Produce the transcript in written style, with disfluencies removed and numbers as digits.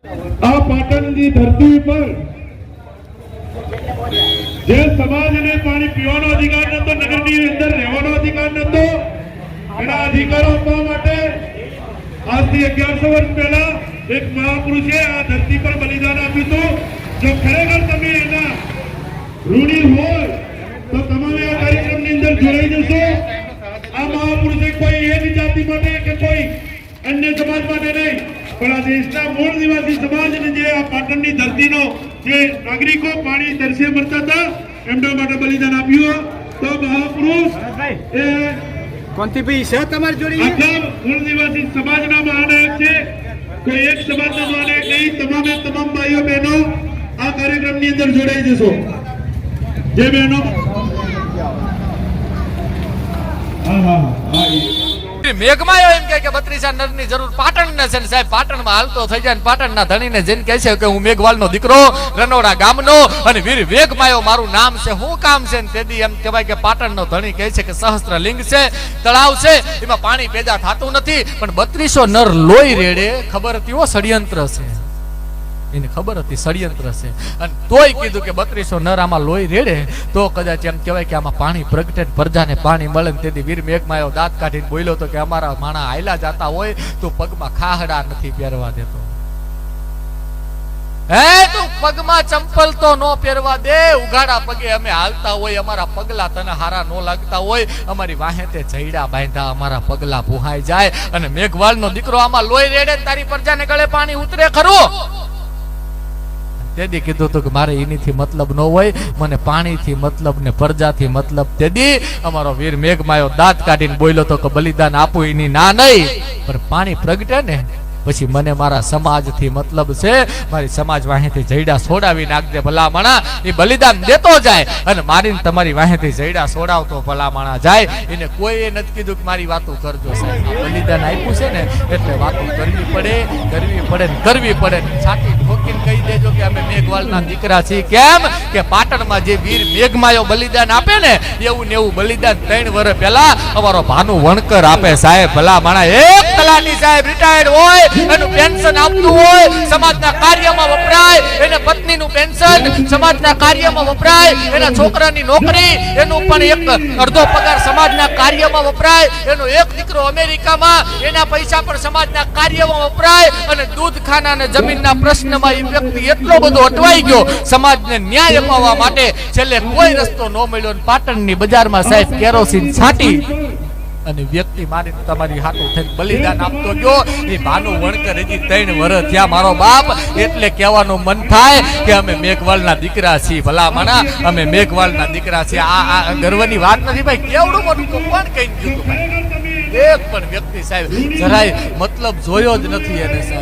આ પાટણની ધરતી પર જે સમાજને પાણી પીવાનો અધિકાર નતો, નગરની અંદર રહેવાનો અધિકાર નતો, એના અધિકારો આપવા માટે આજથી 1100 વર્ષ પહેલા એક મહાપુરુષે આ ધરતી પર બલિદાન આપ્યું હતું. જો ખરેખર તમે એના ઋણી હોય તો તમારે આ કાર્યક્રમની અંદર જોડાઈ જશો. આ મહાપુરુષે કોઈ એક જાતિ માટે કે કોઈ અન્ય સમાજ માટે નહીં, પણ આ દેશના મૂળ નિવાસી સમાજને જે આ પાટણની ધરતીનો જે નાગરિકો પાણી તરસે મરતા હતા એમના માટે બલિદાન આપ્યું. તો મહાપુરુષ એ કોણથી ભાઈ છે તમારી જોડે? આખા મૂળ નિવાસી સમાજના મહાનાયક છે. કોઈ એક સમાજના મહાનાયક નહીં. તમામ ભાઈઓ બહેનો આ કાર્યક્રમની અંદર જોડાઈ જશો. જે બહેનો મેઘમાં એમ કે 32 નરની જરૂર પાટણને છે ને સાહેબ, પાટણમાં હાલતો થઈ જાય ને પાટણના ધણીને જઈને કહે છે કે હું મેઘવાલનો દીકરો, રનોડા ગામનો, અને વીર વેગમાયો મારું નામ છે, શું કામ છે ને તેથી એમ કહેવાય કે પાટણનો ધણી કહે છે કે સહસ્ત્રલિંગ છે, તળાવ છે, એમાં પાણી પેદા થતું નથી, પણ 3200 નર લોહી રેડે. ખબર હતી હો ષડયંત્ર છે, એને ખબર હતી ષડયંત્ર છે, અને તોય કીધું કે 3200 નર આમાં લોહી રેડે તો કદાચ એમ કહેવાય કે આમાં પાણી પ્રગટે, પ્રજાને પાણી મળે. તેથી વીર મેઘમાયો દાંત કાઢીને બોલ્યો તો કે અમારા માણા હાયલા જાતા હોય તો પગમાં ખાહડા નથી પહેરવા દેતો. હે તું પગમાં ચંપલ તો નો પહેરવા દે, ઉઘાડા પગે અમે હાલતા હોય, અમારા પગલા તને હારા નો લાગતા હોય, અમારી વાહેતે જઈડા બાંધા, અમારા પગલા ભૂહાઈ જાય, અને મેઘવાલનો દીકરો આમાં લોહી રેડે તારી પ્રજાને ગળે પાણી ઉતરે ખરું? તેદી કીધું હતું કે મારે એનીથી મતલબ ન હોય, મને પાણીથી મતલબ ને પ્રજાથી મતલબ. તેદી અમારો વીર મેઘમાયો દાંત કાઢીને બોલ્યો તો કે બલિદાન આપું એની ના નહીં, પણ પાણી પ્રગટે ને પછી મને મારા સમાજથી મતલબ છે, મારી સમાજ વાહેથી જઈડા છોડાવી નાખજે ભલામણા. એ બલિદાન દેતો જાય અને મારીને તમારી વાહેથી જઈડા છોડાવતો ભલામણા જાય. એને કોઈએ નથી કીધું કે મારી વાતો કરજો સાહેબ. બલિદાન આપ્યું છે ને એટલે વાતો કરવી પડે ને કરવી પડે. છાતી ઠોકીને કહી દેજો કે અમે મેઘવાલના દીકરા છીએ. કેમ કે પાટણમાં જે વીર મેઘમાયો બલિદાન આપે ને એવું ને એવું બલિદાન 3 વર્ષ પહેલા અમારો ભાનુ વણકર આપે સાહેબ ભલામણા. એક તલાટી સાહેબ રિટાયર્ડ હોય, એનું પેન્શન આપતું હોય, સમાજના કાર્યમાં વપરાય, એને પત્નીનું પેન્શન સમાજના કાર્યમાં વપરાય, એના છોકરાની નોકરી એનું પણ એક અડધો પગાર સમાજના કાર્યમાં વપરાય, એનો એક દીકરો અમેરિકામાં એના પૈસા પણ સમાજના કાર્યમાં વપરાય, અને દૂધખાના અને જમીનના પ્રશ્નમાં એ વ્યક્તિ એટલો બધો અટવાઈ ગયો સમાજને ન્યાય અપાવવા માટે, છેલ્લે કોઈ રસ્તો ન મળ્યો. પાટણની બજારમાં સાહેબ કેરોસીન છાંટી અને વ્યક્તિ મારીને તમારી હાથું થઈને બલિદાન આપતો ગયો. એ ભાનુ વણકર હજી 3 વર્ષ થયા મારો બાપ. એટલે કહેવાનું મન થાય કે અમે મેઘવાલના દીકરા છીએ ભલામણા, અમે મેઘવાલના દીકરા છીએ. આ ગર્વની વાત નથી ભાઈ, કેવડું મોટું તો કોણ કહી ગયું ભાઈ? એક પણ વ્યક્તિ સાહેબ જરાય મતલબ જોયો જ નથી એને સાહેબ.